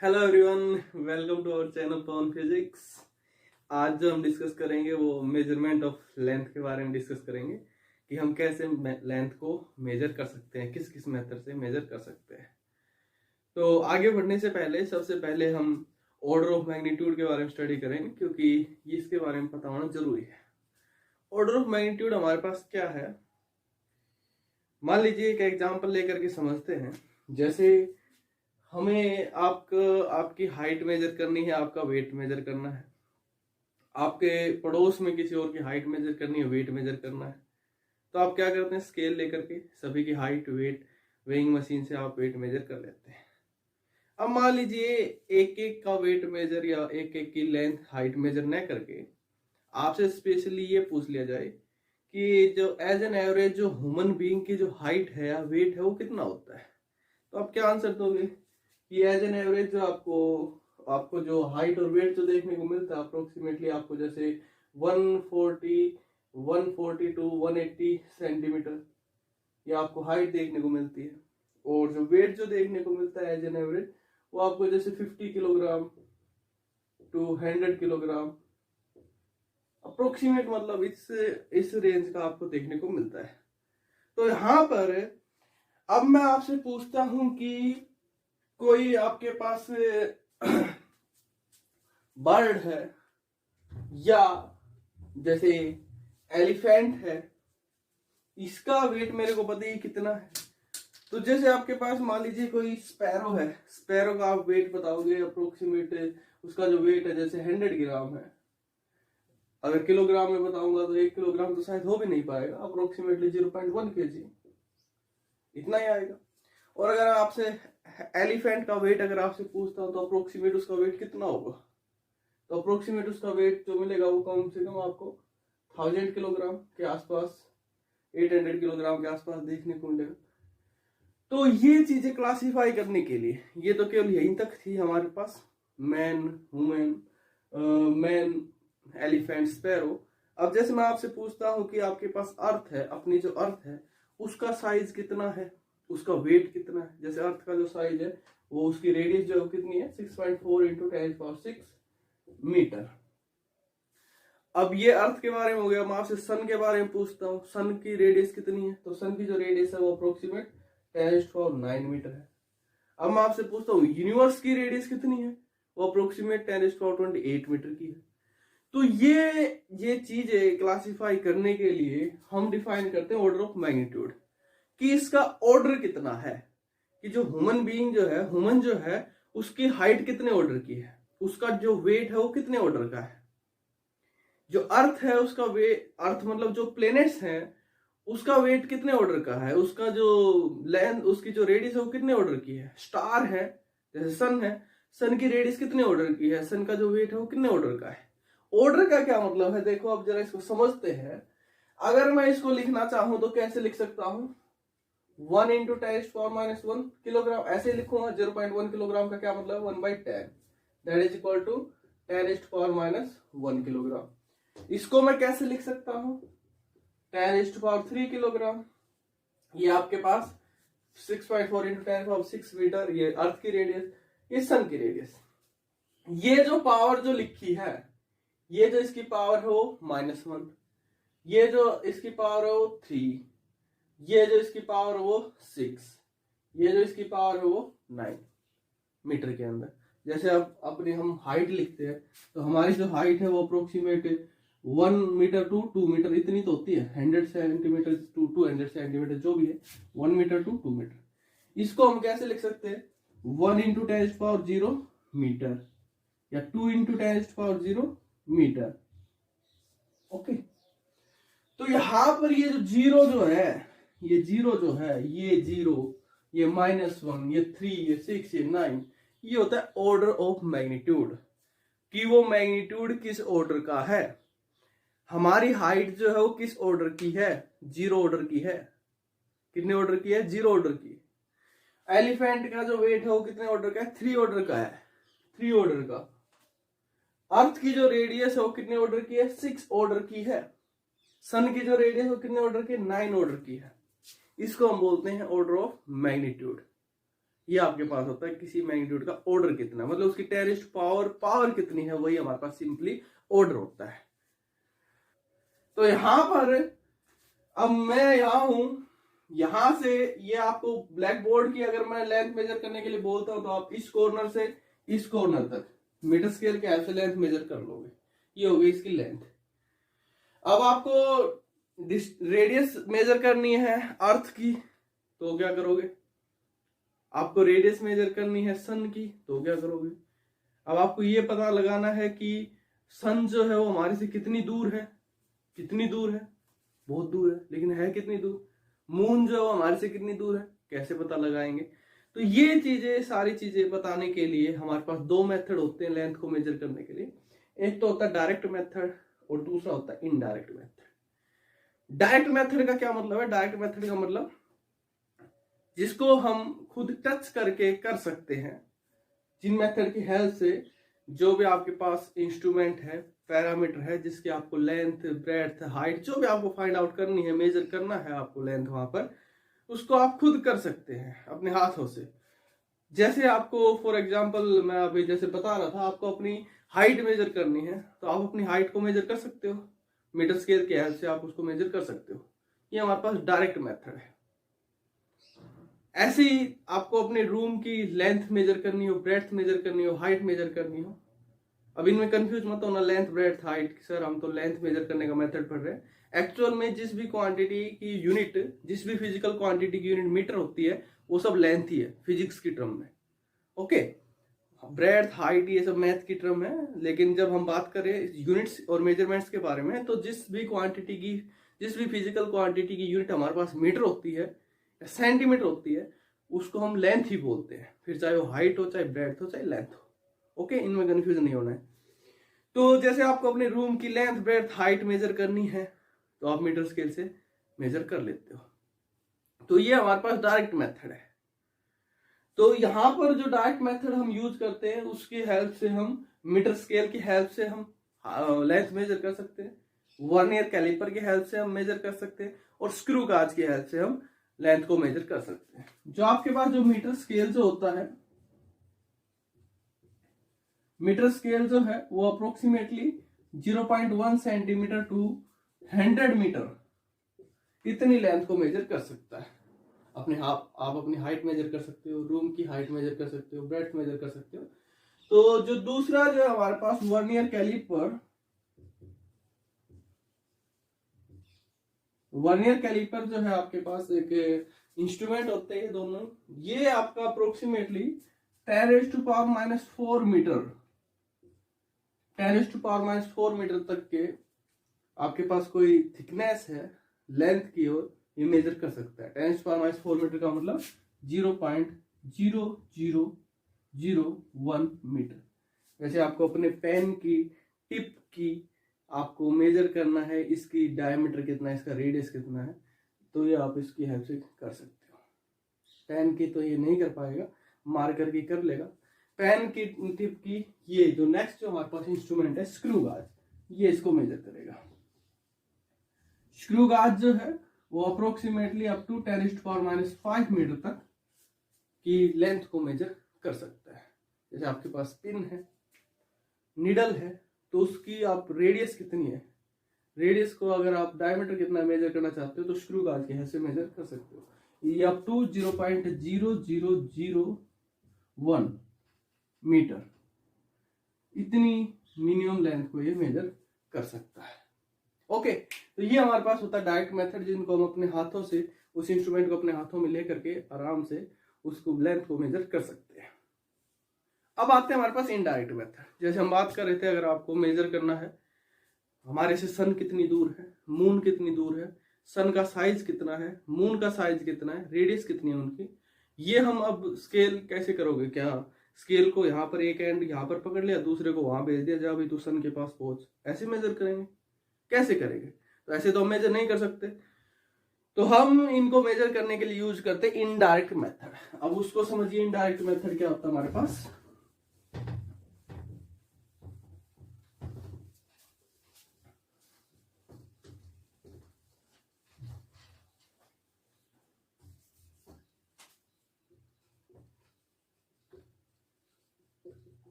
Hello everyone, welcome to our channel Pawan physics. आज जो हम डिस्कस करेंगे वो मेजरमेंट ऑफ लेंथ के बारे में डिस्कस करेंगे कि हम कैसे लेंथ को मेजर कर सकते हैं, किस किस मेथड से मेजर कर सकते हैं। तो आगे बढ़ने से पहले सबसे पहले हम ऑर्डर ऑफ मैग्नीट्यूड के बारे में स्टडी करेंगे, क्योंकि इसके बारे में पता होना जरूरी है। ऑर्डर ऑफ मैग्नीट्यूड हमारे पास क्या है, मान लीजिए एक एग्जाम्पल लेकर के समझते हैं। जैसे हमें आपकी हाइट मेजर करनी है, आपका वेट मेजर करना है, आपके पड़ोस में किसी और की हाइट मेजर करनी है, वेट मेजर करना है। तो आप क्या करते हैं, स्केल लेकर के सभी की हाइट वेट वेइंग मशीन से आप वेट मेजर कर लेते हैं। अब मान लीजिए एक एक का वेट मेजर या एक एक की लेंथ हाइट मेजर न करके आपसे स्पेशली ये पूछ लिया जाए कि जो एज एन एवरेज जो ह्यूमन बीइंग की जो हाइट है या वेट है वो कितना होता है। तो आप क्या आंसर दोगे कि एज एन एवरेज जो आपको जो हाइट और वेट जो देखने को मिलता है अप्रोक्सीमेटली आपको जैसे 140 टू 180 सेंटीमीटर ये आपको हाइट देखने को मिलती है, और जो वेट जो देखने को मिलता है एज एन एवरेज वो आपको जैसे 50 किलोग्राम टू 100 किलोग्राम अप्रोक्सीमेट, मतलब इस रेंज का आपको देखने को मिलता है। तो यहाँ पर अब मैं आपसे पूछता हूं कि कोई आपके पास बर्ड है या जैसे एलिफेंट है, इसका वेट मेरे को पता ही कितना है। तो जैसे आपके पास मान लीजिए कोई स्पैरो है, स्पैरो का आप वेट बताओगे अप्रोक्सीमेट, उसका जो वेट है जैसे 100 ग्राम है। अगर किलोग्राम में बताऊंगा तो 1 किलोग्राम तो शायद हो भी नहीं पाएगा, अप्रोक्सीमेटली 0.1 kg इतना ही आएगा। और अगर आपसे एलिफेंट का वेट अगर आपसे पूछता हूं तो अप्रोक्सीमेट उसका वेट कितना होगा, तो अप्रोक्सीमेट उसका वेट जो मिलेगा वो कम से कम आपको 1000 किलोग्राम के आसपास, 800 किलोग्राम के आसपास देखने को मिलेगा। तो ये चीजें क्लासिफाई करने के लिए ये तो केवल यहीं तक थी हमारे पास, man, women, man, elephant, sparrow. अब जैसे मैं आपसे पूछता हूं कि आपके पास अर्थ है, अपनी जो अर्थ है उसका साइज कितना है, उसका वेट कितना है। जैसे अर्थ का जो साइज है वो उसकी रेडियस जो कितनी है 6.4 इंटू 10⁶ मीटर। अब ये अर्थ के बारे में हो गया। मैं आपसे सन के बारे में पूछता हूँ, सन की रेडियस कितनी है, तो सन की जो रेडियस है वो अप्रोक्सीमेट 10⁹ मिटर है। अब मैं आपसे पूछता हूँ यूनिवर्स की रेडियस कितनी है, वो अप्रोक्सीमेट 10⁻28 मीटर की है। तो ये चीजें क्लासिफाई करने के लिए हम डिफाइन करते हैं ऑर्डर ऑफ मैग्नीट्यूड, कि इसका ऑर्डर कितना है, कि जो ह्यूमन बीइंग जो है, ह्यूमन जो है उसकी हाइट कितने ऑर्डर की है, उसका जो वेट है वो कितने ऑर्डर का है। जो अर्थ है उसका वेट, अर्थ मतलब जो प्लेनेट्स हैं उसका वेट कितने ऑर्डर का है, उसका जो लेंथ, उसकी जो रेडियस है वो कितने ऑर्डर की है। स्टार है जैसे सन है, सन की रेडियस कितने ऑर्डर की है, सन का जो वेट है वो कितने ऑर्डर का है। ऑर्डर का क्या मतलब है, देखो अब जरा इसको समझते हैं। अगर मैं इसको लिखना चाहूं तो कैसे लिख सकता हूं, 1 इंटू 10⁻⁻1 किलोग्राम ऐसे लिखूंगा। 0.1 किलोग्राम का क्या मतलब, 1/10 that is equal to 10⁻⁻1 kilogram. इसको मैं कैसे लिख सकता हूं, 10⁻³ किलोग्राम। ये आपके पास 6.4 इंटू 10⁶ मीटर, ये अर्थ की रेडियस, ये सन की रेडियस। ये जो पावर जो लिखी है, ये जो इसकी पावर है वो -1, ये जो इसकी पावर है वो 3, ये जो इसकी पावर है वो 6, ये जो इसकी पावर है वो 9 मीटर के अंदर। जैसे अब अपनी हम हाइट लिखते हैं तो हमारी जो हाइट है वो अप्रोक्सीमेट 1 मीटर टू 2 मीटर इतनी तो होती है, 100 सेंटीमीटर टू 200 सेंटीमीटर जो भी है, 1 मीटर टू 2 मीटर। इसको हम कैसे लिख सकते हैं, 1 इंटू 10⁻0 मीटर या 2 इंटू 10⁻0 मीटर। ओके, तो यहां पर ये जो जीरो जो है, ये जीरो जो है, ये जीरो, ये -1, ये 3, ये 6, ये 9, ये होता है ऑर्डर ऑफ मैग्नीट्यूड, कि वो मैग्नीट्यूड किस ऑर्डर का है। हमारी हाइट जो है वो किस ऑर्डर की है, 0 ऑर्डर की है। कितने ऑर्डर की है, 0 ऑर्डर की। एलिफेंट का जो वेट है वो कितने ऑर्डर का है, 3 ऑर्डर का है, 3 ऑर्डर का। अर्थ की जो रेडियस है वो कितने ऑर्डर की है, 6 ऑर्डर की है। सन की जो रेडियस है वो कितने ऑर्डर की है, 9 ऑर्डर की है। इसको हम बोलते हैं ऑर्डर ऑफ मैग्नीट्यूड। ये आपके पास होता है किसी मैग्नीट्यूड का ऑर्डर कितना, मतलब उसकी टेरेस्ट पावर कितनी है, वही हमारे पास सिंपली ऑर्डर होता है। तो यहां पर अब मैं यहां हूं, यहां से ये आपको ब्लैक बोर्ड की अगर मैं लेंथ मेजर करने के लिए बोलता हूं तो आप इस कॉर्नर से इस कॉर्नर तक मीटर स्केल के हेल्प से लेंथ मेजर कर लोगे। ये हो गई इसकी लेंथ। अब आपको रेडियस मेजर करनी है अर्थ की, तो क्या करोगे? आपको रेडियस मेजर करनी है सन की, तो क्या करोगे? अब आपको ये पता लगाना है कि सन जो है वो हमारे से कितनी दूर है। कितनी दूर है? बहुत दूर है, लेकिन है कितनी दूर? मून जो है वो हमारे से कितनी दूर है, कैसे पता लगाएंगे? तो ये चीजें, सारी चीजें बताने के लिए हमारे पास दो मेथड होते हैं लेंथ को मेजर करने के लिए। एक तो होता है डायरेक्ट मेथड और दूसरा होता है इनडायरेक्ट मेथड। डायरेक्ट मेथड का क्या मतलब है? डायरेक्ट मेथड का मतलब जिसको हम खुद टच करके कर सकते हैं, जिन मेथड की हेल्प से जो भी आपके पास इंस्ट्रूमेंट है, पैरामीटर है, जिसकी आपको लेंथ, ब्रेड्थ, हाइट जो भी आपको फाइंड आउट करनी है, मेजर करना है आपको लेंथ वहां पर, उसको आप खुद कर सकते हैं अपने हाथों से। जैसे आपको फॉर एग्जांपल मैं अभी जैसे बता रहा था, आपको अपनी हाइट मेजर करनी है तो आप अपनी हाइट को मेजर कर सकते हो, मीटर स्केल के हेल्प से आप उसको मेजर कर सकते हो। ये हमारे पास डायरेक्ट मेथड है। ऐसे ही आपको अपने रूम की लेंथ मेजर करनी हो, ब्रेड्थ मेजर करनी हो, हाइट मेजर करनी हो, अब इनमें कंफ्यूज मत होना लेंथ ब्रेड्थ हाइट, सर हम तो लेंथ मेजर करने का मेथड पढ़ रहे हैं। एक्चुअल में जिस भी क्वांटिटी की यूनिट, जिस भी फिजिकल क्वांटिटी की यूनिट मीटर होती है, वो सब लेंथ ही है फिजिक्स की टर्म में। ओके, ब्रेड्थ हाइट ये सब मैथ की टर्म है, लेकिन जब हम बात करें यूनिट्स और मेजरमेंट्स के बारे में, तो जिस भी फिजिकल क्वांटिटी की यूनिट हमारे पास मीटर होती है या सेंटीमीटर होती है, उसको हम लेंथ ही बोलते हैं, फिर चाहे वो हाइट हो, चाहे ब्रेड्थ हो, चाहे लेंथ हो। ओके, इनमें कंफ्यूजन नहीं होना है। तो जैसे आपको अपने रूम की लेंथ ब्रेड्थ हाइट मेजर करनी है तो आप मीटर स्केल से मेजर कर लेते हो। तो ये हमारे पास डायरेक्ट मेथड है। तो यहां पर जो डायरेक्ट मेथड हम यूज करते हैं, उसकी हेल्प से हम मीटर स्केल की हेल्प से हम लेंथ मेजर कर सकते हैं, वर्नियर कैलिपर की हेल्प से हम मेजर कर सकते हैं, और स्क्रू गाज की हेल्प से हम लेंथ को मेजर कर सकते हैं। जो आपके पास जो मीटर स्केल जो होता है, मीटर स्केल जो है वो अप्रोक्सीमेटली 0.1 सेंटीमीटर टू 100 मीटर इतनी लेंथ को मेजर कर सकता है। आप अपनी हाइट मेजर कर सकते हो, रूम की हाइट मेजर कर सकते हो, ब्रेड्थ मेजर कर सकते हो। तो जो दूसरा जो है हमारे पास वर्नियर कैलिपर, वर्नियर कैलिपर जो है आपके पास एक इंस्ट्रूमेंट होते हैं दोनों, ये आपका अप्रोक्सीमेटली 10⁻⁴ मीटर, 10⁻⁴ मीटर तक के आपके पास कोई थिकनेस है लेंथ की ओर, ये मेजर कर सकता है। 10⁻⁴ मीटर का मतलब 0.0001 मीटर। वैसे आपको अपने पेन की टिप की आपको मेजर करना है, इसकी डायमीटर कितना है, इसका रेडियस कितना है, तो ये आप इसकी हेल्प से कर सकते हो। पेन की तो ये नहीं कर पाएगा, मार्कर की कर लेगा। पेन की टिप की ये जो नेक्स्ट जो हमारे पास इंस्ट्रूमेंट है स्क्रू गाज, ये इसको मेजर करेगा। स्क्रू गाज जो है वो अप्रोक्सीमेटली अप टू 10⁻⁵ मीटर तक की लेंथ को मेजर कर सकता है। जैसे आपके पास पिन है, निडल है, तो उसकी आप रेडियस कितनी है, रेडियस को अगर आप डायमीटर कितना मेजर करना चाहते हो तो स्क्रू गाज के हेल्प से मेजर कर सकते हो। ये अप टू 0.0001 मीटर इतनी मिनिमम लेंथ को ये मेजर कर सकता है। ओके, तो ये हमारे पास होता है डायरेक्ट मेथड, जिनको हम अपने हाथों से उस इंस्ट्रूमेंट को अपने हाथों में लेकर के आराम से उसको लेंथ को मेजर कर सकते हैं। अब आते हैं हमारे पास इनडायरेक्ट मेथड। जैसे हम बात कर रहे थे, अगर आपको मेजर करना है हमारे से सन कितनी दूर है, मून कितनी दूर है, सन का साइज कितना है, मून का साइज कितना है, रेडियस कितनी है उनकी, ये हम अब स्केल कैसे करोगे? क्या स्केल को यहाँ पर एक एंड यहाँ पर पकड़ लिया, दूसरे को वहां भेज दिया, जा भाई तू सन के पास पहुंच, ऐसे मेजर करेंगे? कैसे करेंगे? तो ऐसे तो हम मेजर नहीं कर सकते। तो हम इनको मेजर करने के लिए यूज करते हैं इनडायरेक्ट मेथड। अब उसको समझिए, इनडायरेक्ट मेथड क्या होता है हमारे पास।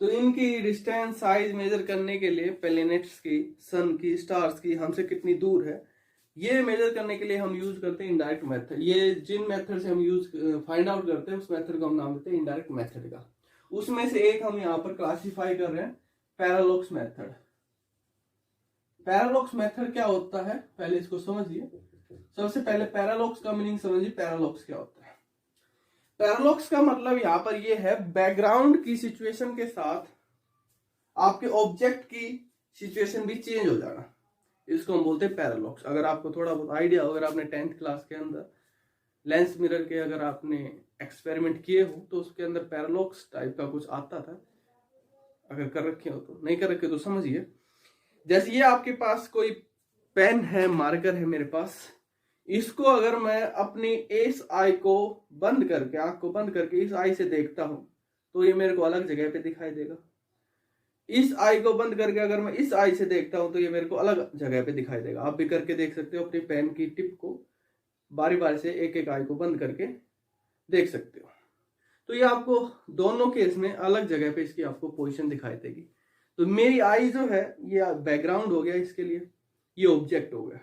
तो इनकी डिस्टेंस साइज मेजर करने के लिए प्लैनेट्स की, सन की, स्टार्स की हमसे कितनी दूर है, ये मेजर करने के लिए हम यूज करते हैं इनडायरेक्ट मेथड। ये जिन मेथड से हम यूज फाइंड आउट करते हैं उस मेथड को हम नाम देते हैं इनडायरेक्ट मेथड का। उसमें से एक हम यहाँ पर क्लासिफाई कर रहे हैं पैरालॉक्स मेथड। पैरालॉक्स मेथड क्या होता है पहले इसको समझिए। सबसे पहले पैरालॉक्स का मीनिंग समझिए, पैरालॉक्स क्या होता है। पैरालॉक्स का मतलब यहाँ पर ये है बैकग्राउंड की सिचुएशन के साथ आपके ऑब्जेक्ट की सिचुएशन भी चेंज हो जाना, इसको हम बोलते हैं पैरालॉक्स। अगर आपको थोड़ा बहुत आइडिया हो, अगर आपने 10th क्लास के अंदर लेंस मिरर के अगर आपने एक्सपेरिमेंट किए हो तो उसके अंदर पैरालॉक्स टाइप का कुछ आता था। अगर कर रखे हो तो, नहीं कर रखे तो समझिए। जैसे ये आपके पास कोई पेन है, मार्कर है मेरे पास, इसको अगर मैं अपनी इस आई को बंद करके, आंख को बंद करके इस आई से देखता हूं तो ये मेरे को अलग जगह पे दिखाई देगा। इस आई को बंद करके अगर मैं इस आई से देखता हूं तो ये मेरे को अलग जगह पे दिखाई देगा। आप भी करके देख सकते हो, अपनी पेन की टिप को बारी बारी से एक एक आई को बंद करके देख सकते हो। तो ये आपको दोनों केस में अलग जगह पे इसकी आपको पोजीशन दिखाई देगी। तो मेरी आई जो है ये बैकग्राउंड हो गया, इसके लिए ये ऑब्जेक्ट हो गया।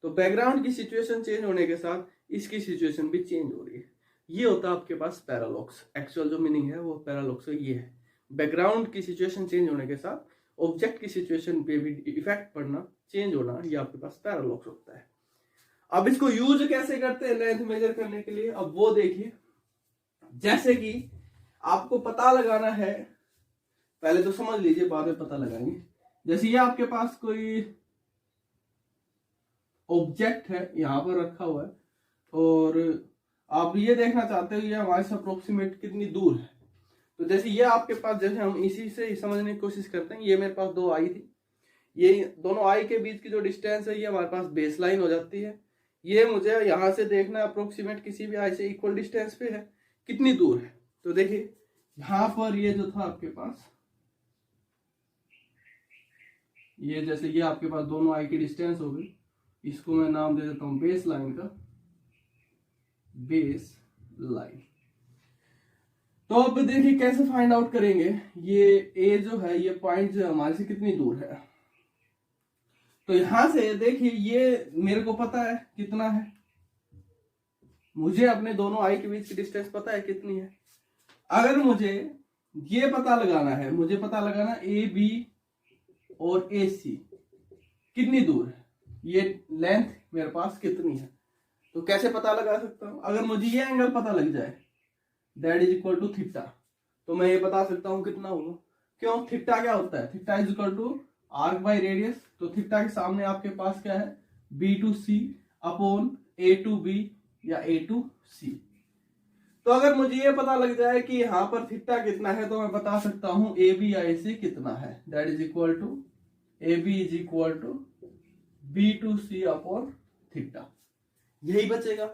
तो बैकग्राउंड की सिचुएशन चेंज होने के साथ इसकी सिचुएशन भी चेंज हो रही है। ये होता है आपके पास पैरालॉक्स। एक्चुअल जो मीनिंग है वो पैरालॉक्स ये है, बैकग्राउंड की सिचुएशन चेंज होने के साथ ऑब्जेक्ट की सिचुएशन पे भी इफेक्ट पड़ना, चेंज होना, ये आपके पास पैरालॉक्स होता है। अब इसको यूज कैसे करते हैं लेंथ मेजर करने के लिए, अब वो देखिए। जैसे कि आपको पता लगाना है, पहले तो समझ लीजिए बाद में पता लगाएंगे। जैसे ये आपके पास कोई ऑब्जेक्ट है यहां पर रखा हुआ है और आप ये देखना चाहते हो ये हमारे से अप्रोक्सीमेट कितनी दूर है। तो जैसे ये आपके पास, जैसे हम इसी से समझने की कोशिश करते हैं, ये मेरे पास दो आई थी, ये दोनों आई के बीच की जो डिस्टेंस है ये हमारे पास बेस लाइन हो जाती है। ये मुझे यहां से देखना अप्रोक्सीमेट किसी भी आई से इक्वल डिस्टेंस पे है, कितनी दूर है। तो देखिए यहां पर ये जो था आपके पास, ये जैसे ये आपके पास दोनों आई की डिस्टेंस हो गई, इसको मैं नाम दे देता हूं बेस लाइन का, बेस लाइन। तो अब देखिए कैसे फाइंड आउट करेंगे ये ए जो है, ये पॉइंट जो हमारे से कितनी दूर है। तो यहां से देखिए ये मेरे को पता है कितना है, मुझे अपने दोनों आई के बीच की डिस्टेंस पता है कितनी है। अगर मुझे ये पता लगाना है, मुझे पता लगाना ए बी और ए सी कितनी दूर है, ये लेंथ मेरे पास कितनी है। तो कैसे पता लगा सकता हूं, अगर मुझे ये एंगल पता लग जाए that is equal to theta, तो मैं ये बता सकता हूं कितना होगा। क्यों, थीटा क्या होता है, theta is equal to arc by radius. तो थीटा के सामने आपके पास क्या है, B to C upon A to B या ए टू सी। तो अगर मुझे ये पता लग जाए कि यहां पर थीटा कितना है तो मैं बता सकता हूं ए बी आई सी कितना है, that is equal to A B is equal to B to C upon theta, यही बचेगा।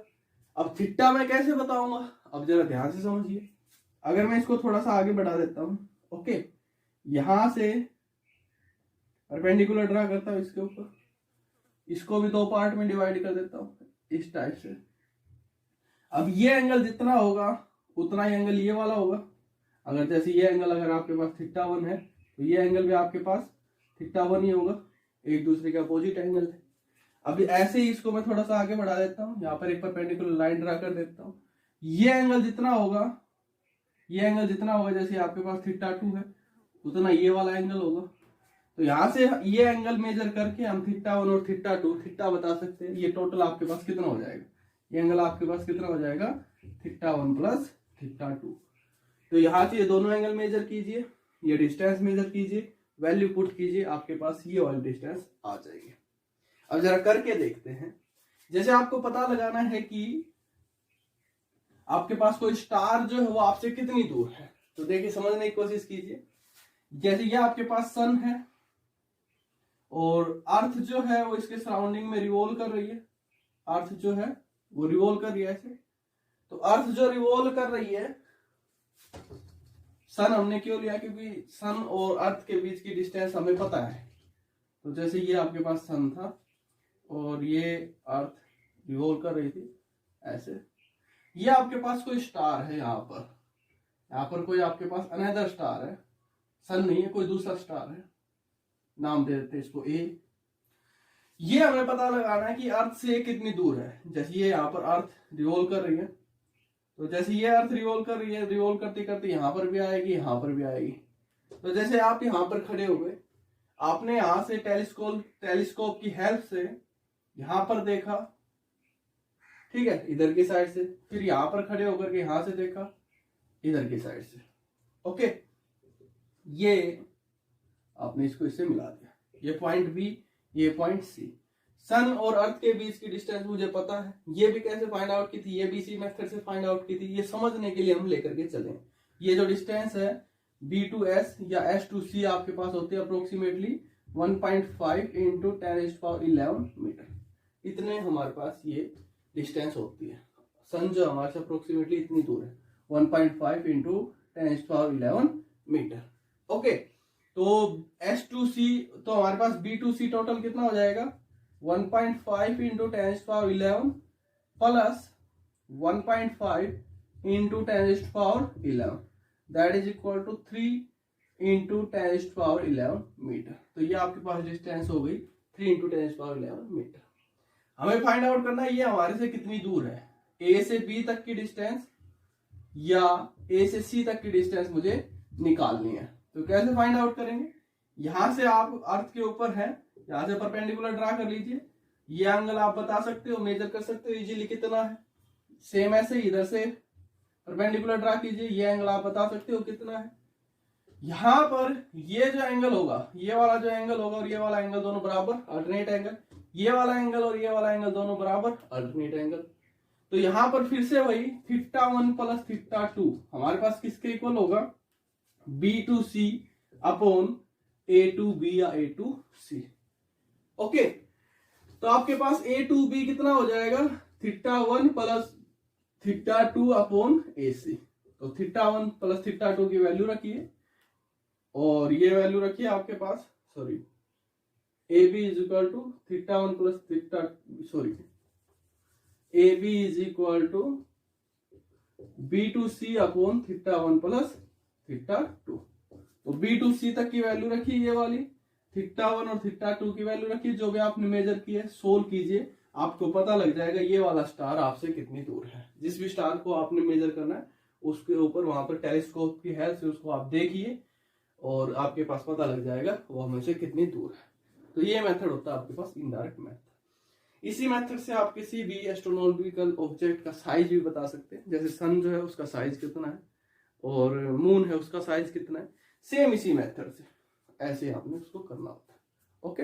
अब थीटा मैं कैसे बताऊंगा, अब जरा ध्यान से समझिए। अगर मैं इसको थोड़ा सा आगे बढ़ा देता हूं, ओके, यहां से परपेंडिकुलर ड्रा करता हूं इसके ऊपर, इसको भी दो पार्ट में डिवाइड कर देता हूं इस टाइप से। अब ये एंगल जितना होगा उतना ही एंगल ये वाला होगा। अगर जैसे ये एंगल अगर आपके पास थीटा 1 है तो ये एंगल भी आपके पास थीटा 1 ही होगा, एक दूसरे के अपोजिट एंगल है। अभी ऐसे ही इसको मैं थोड़ा सा आगे बढ़ा देता हूं, यहाँ पर एक परपेंडिकुलर लाइन ड्रा कर देता हूं। ये एंगल जितना होगा, ये एंगल जितना होगा, जैसे आपके पास थीटा 2 है उतना ये वाला एंगल होगा। तो यहां से ये एंगल मेजर करके हम थीटा 1 और थीटा 2 थीटा बता सकते हैं। ये टोटल आपके पास कितना हो जाएगा, ये एंगल आपके पास कितना हो जाएगा, थीटा 1 प्लस थीटा 2। तो यहां से ये दोनों एंगल मेजर कीजिए, ये डिस्टेंस मेजर कीजिए, वैल्यू पुट कीजिए, आपके पास ये वाली डिस्टेंस आ जाएगी। अब जरा करके देखते हैं। जैसे आपको पता लगाना है कि आपके पास कोई स्टार जो है वो आपसे कितनी दूर है, तो देखिए समझने की कोशिश कीजिए। जैसे ये आपके पास सन है और अर्थ जो है वो इसके सराउंडिंग में रिवॉल्व कर रही है, अर्थ जो है वो रिवॉल्व कर रही है ऐसे। तो अर्थ जो रिवॉल्व कर रही है, सन हमने क्यों लिया, क्योंकि सन और अर्थ के बीच की डिस्टेंस हमें पता है। तो जैसे ये आपके पास सन था और ये अर्थ रिवॉल्व कर रही थी ऐसे। ये आपके पास कोई स्टार है, यहाँ पर कोई आपके पास अनदर स्टार है, सन नहीं है, कोई दूसरा स्टार है, नाम दे देते इसको ए। ये हमें पता लगाना है कि अर्थ से कितनी दूर है। जैसे ये यहाँ पर अर्थ रिवॉल्व कर रही है, तो जैसे ये अर्थ रिवॉल्व कर रही है, रिवॉल्व करते करते यहाँ पर भी आएगी, यहाँ पर भी आएगी। तो जैसे आप यहाँ पर खड़े हो गए, आपने यहां से टेलीस्कोप की हेल्प से यहां पर देखा, ठीक है, इधर की साइड से, फिर यहां पर खड़े होकर के यहां से देखा इधर की साइड से। ओके, ये आपने इसको इससे मिला दिया, ये पॉइंट बी, ये पॉइंट सी। सन और अर्थ के बीच की डिस्टेंस मुझे पता है, ये भी कैसे फाइंड आउट की थी, ये भी इसी मेथड से फाइंड आउट की थी। ये समझने के लिए हम लेकर के चले, ये जो डिस्टेंस है B to S या S to C आपके पास होती है अप्रोक्सीमेटली 1.5 इंटू 10⁻11 मीटर, इतने हमारे पास ये डिस्टेंस होती है। सन जो हमारे से अप्रोक्सीमेटली इतनी दूर है, 1.5 इंटू 10⁻11 मीटर। ओके, तो S to C, तो हमारे पास B to C टोटल कितना हो जाएगा, 1.5 into 10⁻11 plus 1.5 into 10⁻11, that is equal to 3 into 10⁻11 metre. तो ये आपके पास डिस्टेंस हो गई 3 इंटू 10⁻11 मीटर। हमें फाइंड आउट करना है ये हमारे से कितनी दूर है, ए से बी तक की डिस्टेंस या ए से सी तक की डिस्टेंस मुझे निकालनी है। तो कैसे फाइंड आउट करेंगे, यहां से आप अर्थ के ऊपर है, यहां से परपेंडिकुलर ड्रा कर लीजिए, ये एंगल आप बता सकते हो, मेजर कर सकते हो इजीली कितना है। सेम ऐसे इधर से परपेंडिकुलर ड्रा कीजिए, ये एंगल आप बता सकते हो कितना है। यहां पर ये जो एंगल होगा, ये वाला जो एंगल होगा और ये वाला एंगल दोनों बराबर अल्टरनेट एंगल, ये वाला एंगल और ये वाला एंगल दोनों बराबर अल्टरनेट एंगल। तो यहां पर फिर से वही θ1 प्लस θ2 हमारे पास किसके इक्वल होगा, B to C upon A to B या A to C। ओके, तो आपके पास A to B कितना हो जाएगा, θ1 प्लस θ2 अपॉन AC। तो θ1 प्लस θ2 की वैल्यू रखिए और ये वैल्यू रखिए आपके पास, sorry, AB is equal to θ1 plus AB is equal to B to C upon θ1 plus θ2। तो B to C तक की वैल्यू रखिए, ये वाली θ1 और θ2 की वैल्यू रखिए, जो भी आपने मेजर किया है सोल्व कीजिए, आपको पता लग जाएगा ये वाला स्टार आपसे कितनी दूर है। जिस भी स्टार को आपने मेजर करना है उसके ऊपर वहां पर टेलीस्कोप की हेल्प से उसको आप देखिए और आपके पास पता लग जाएगा वो हमसे कितनी दूर है। तो ये मेथड होता है आपके पास इनडायरेक्ट मेथड। इसी मेथड से आप किसी भी एस्ट्रोनॉमिकल ऑब्जेक्ट का साइज भी बता सकते हैं, जैसे सन जो है उसका साइज कितना है और मून है उसका साइज कितना है, सेम इसी मेथड से ऐसे आपने उसको करना होता है। ओके।